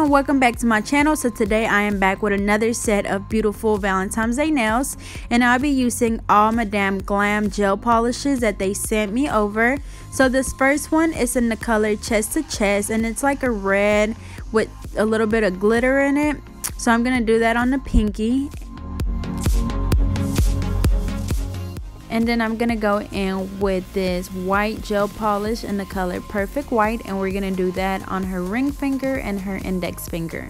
everyone, welcome back to my channel. So today I am back with another set of beautiful Valentine's Day nails, and I'll be using all Madame Glam gel polishes that they sent me over. So this first one is in the color Chest to Chest, and it's like a red with a little bit of glitter in it. So I'm gonna do that on the pinky. And then I'm gonna go in with this white gel polish in the color Perfect White, and we're gonna do that on her ring finger and her index finger.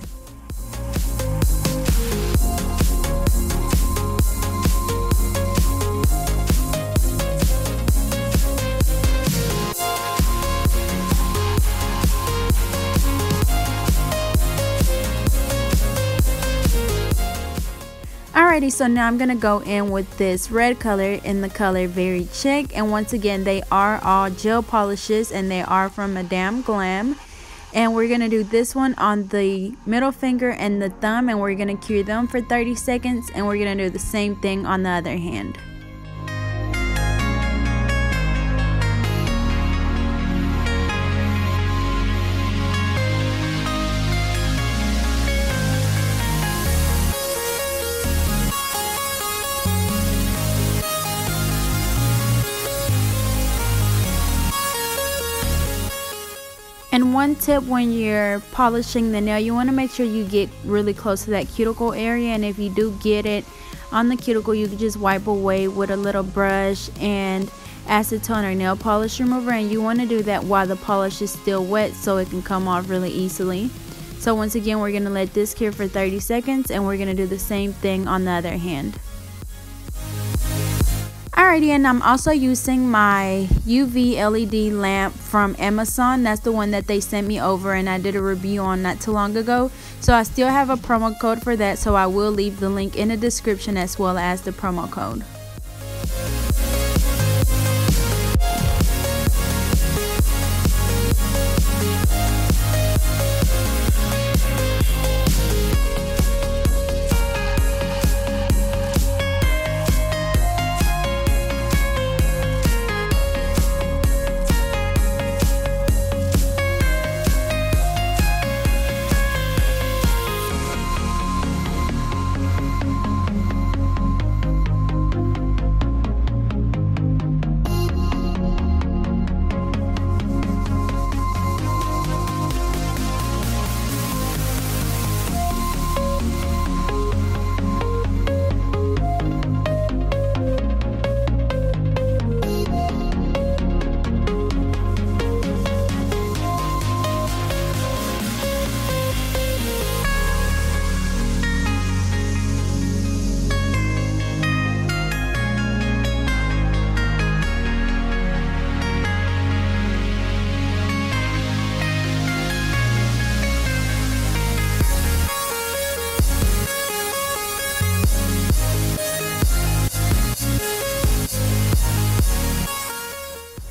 Alrighty, so now I'm gonna go in with this red color in the color Very Chic, and once again they are all gel polishes and they are from Madame Glam. And we're gonna do this one on the middle finger and the thumb, and we're gonna cure them for 30 seconds, and we're gonna do the same thing on the other hand. And one tip when you're polishing the nail, you want to make sure you get really close to that cuticle area, and if you do get it on the cuticle, you can just wipe away with a little brush and acetone or nail polish remover, and you want to do that while the polish is still wet so it can come off really easily. So once again, we're going to let this cure for 30 seconds, and we're going to do the same thing on the other hand. Alrighty, and I'm also using my UV LED lamp from Amazon. That's the one that they sent me over and I did a review on not too long ago. So I still have a promo code for that, so I will leave the link in the description as well as the promo code.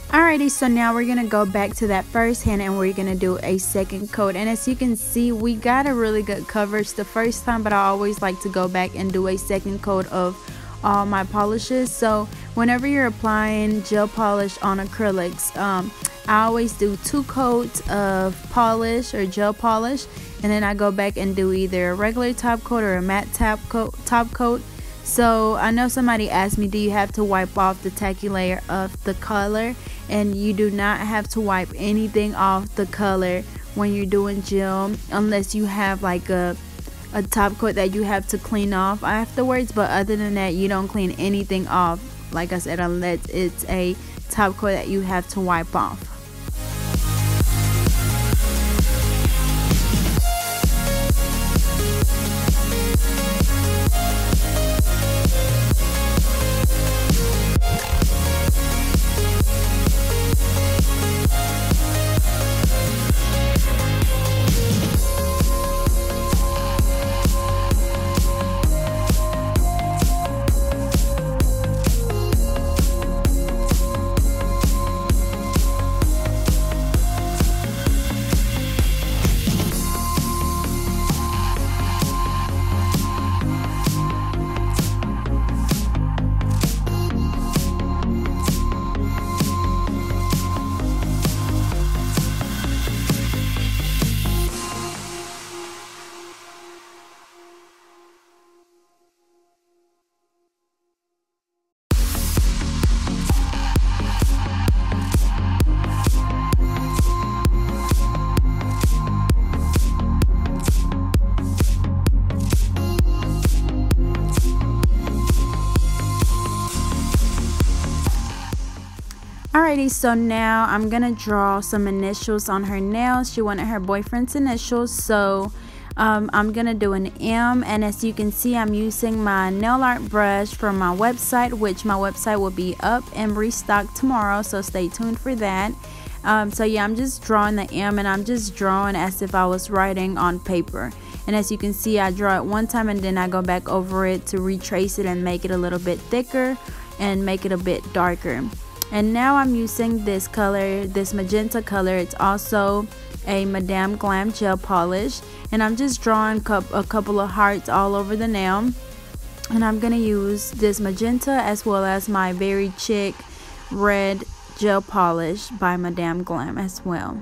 Alrighty, so now we're gonna go back to that first hand and we're gonna do a second coat. And as you can see, we got a really good coverage the first time, but I always like to go back and do a second coat of all my polishes. So whenever you're applying gel polish on acrylics, I always do 2 coats of polish or gel polish, and then I go back and do either a regular top coat or a matte top coat. So I know somebody asked me, do you have to wipe off the tacky layer of the color? And you do not have to wipe anything off the color when you're doing gel, unless you have like a top coat that you have to clean off afterwards. But other than that, you don't clean anything off, like I said, unless it's a top coat that you have to wipe off. Alrighty, so now I'm gonna draw some initials on her nails. She wanted her boyfriend's initials, so I'm gonna do an M, and as you can see, I'm using my nail art brush from my website, which my website will be up and restocked tomorrow, so stay tuned for that. So yeah, I'm just drawing the M, and I'm just drawing as if I was writing on paper. And as you can see, I draw it one time and then I go back over it to retrace it and make it a little bit thicker and make it a bit darker. And now I'm using this color, this magenta color. It's also a Madame Glam gel polish, and I'm just drawing a couple of hearts all over the nail. And I'm gonna use this magenta as well as my Very Chic red gel polish by Madame Glam as well.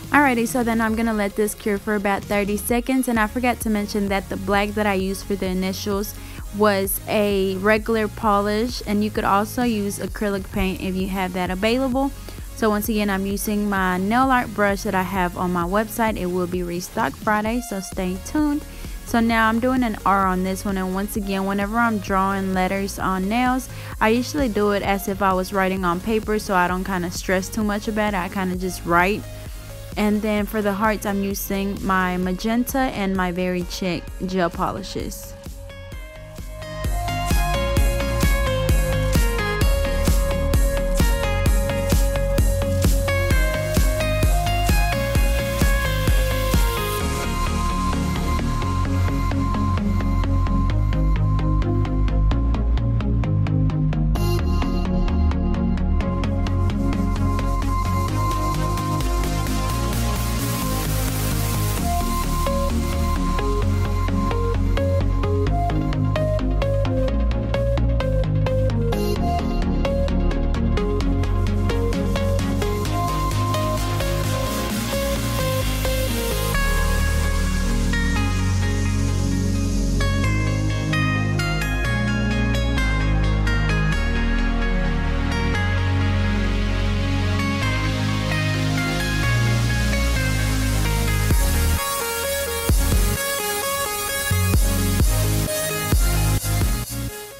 Alrighty, so then I'm gonna let this cure for about 30 seconds, and I forgot to mention that the black that I used for the initials was a regular polish, and you could also use acrylic paint if you have that available. So once again, I'm using my nail art brush that I have on my website. It will be restocked Friday, so stay tuned. So now I'm doing an R on this one, and once again, whenever I'm drawing letters on nails, I usually do it as if I was writing on paper, so I don't kind of stress too much about it. I kind of just write. And then for the hearts, I'm using my magenta and my Very Chic gel polishes.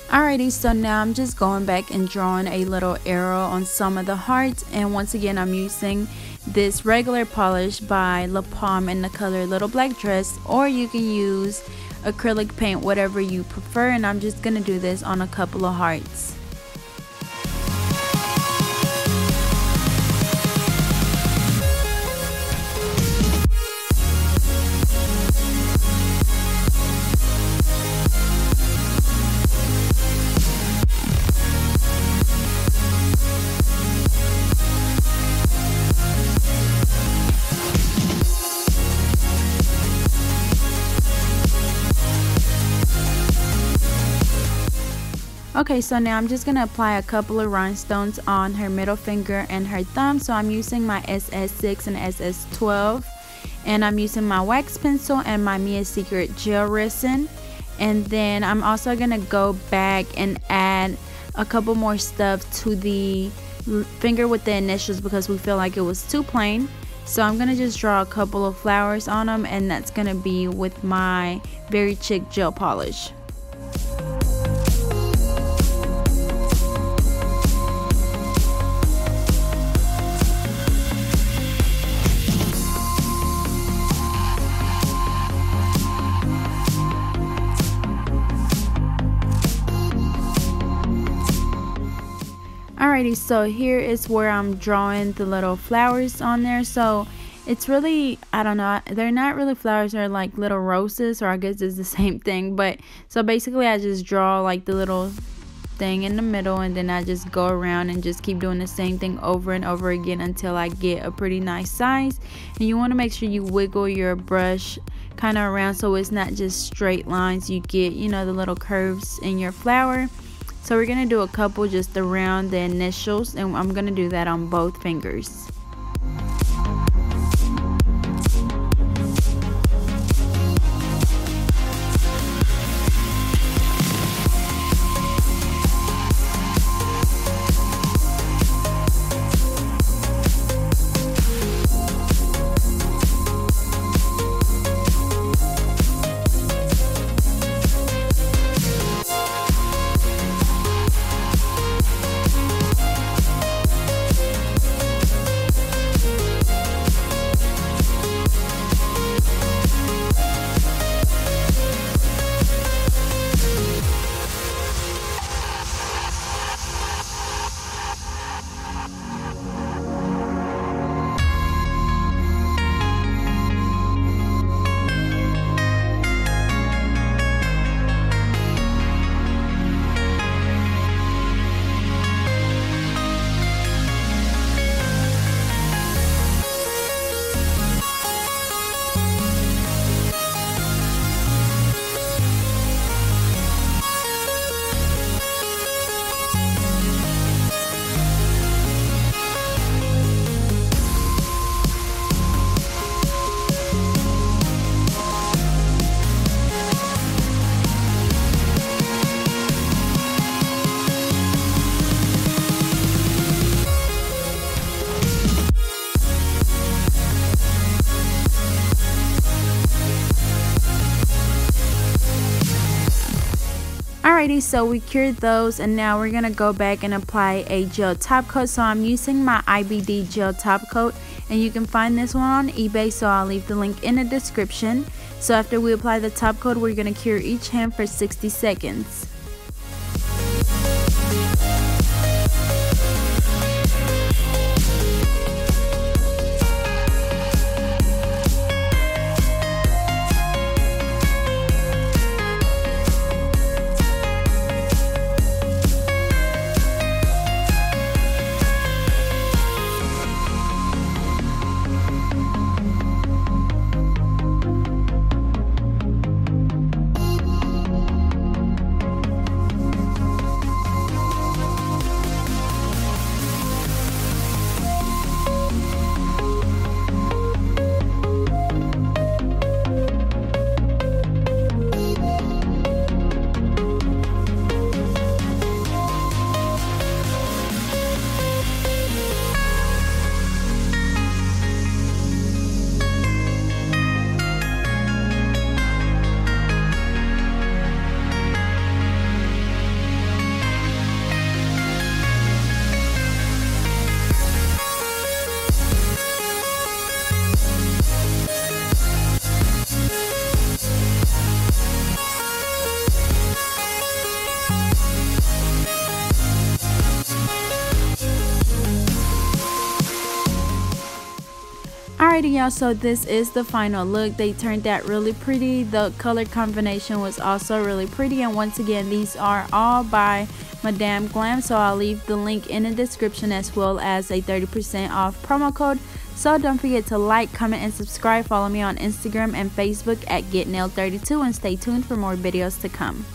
Alrighty, so now I'm just going back and drawing a little arrow on some of the hearts, and once again I'm using this regular polish by La Palme in the color Little Black Dress, or you can use acrylic paint, whatever you prefer, and I'm just gonna do this on a couple of hearts. Okay, so now I'm just going to apply a couple of rhinestones on her middle finger and her thumb. So I'm using my SS6 and SS12, and I'm using my wax pencil and my Mia Secret gel resin. And then I'm also going to go back and add a couple more stuff to the finger with the initials because we feel like it was too plain. So I'm going to just draw a couple of flowers on them, and that's going to be with my Very Chic gel polish. Alrighty, so here is where I'm drawing the little flowers on there. So it's really, I don't know, they're not really flowers, they're like little roses, or I guess it's the same thing. But so basically I just draw like the little staying in the middle, and then I just go around and just keep doing the same thing over and over again until I get a pretty nice size. And you want to make sure you wiggle your brush kind of around so it's not just straight lines. You get, you know, the little curves in your flower. So we're going to do a couple just around the initials, and I'm going to do that on both fingers. Alrighty, so we cured those, and now we're gonna go back and apply a gel top coat. So I'm using my IBD gel top coat, and you can find this one on eBay, so I'll leave the link in the description. So after we apply the top coat, we're gonna cure each hand for 60 seconds. Alrighty y'all, so this is the final look. They turned out really pretty. The color combination was also really pretty, and once again, these are all by Madame Glam, so I'll leave the link in the description as well as a 30% off promo code. So don't forget to like, comment, and subscribe. Follow me on Instagram and Facebook at GetNailed32, and stay tuned for more videos to come.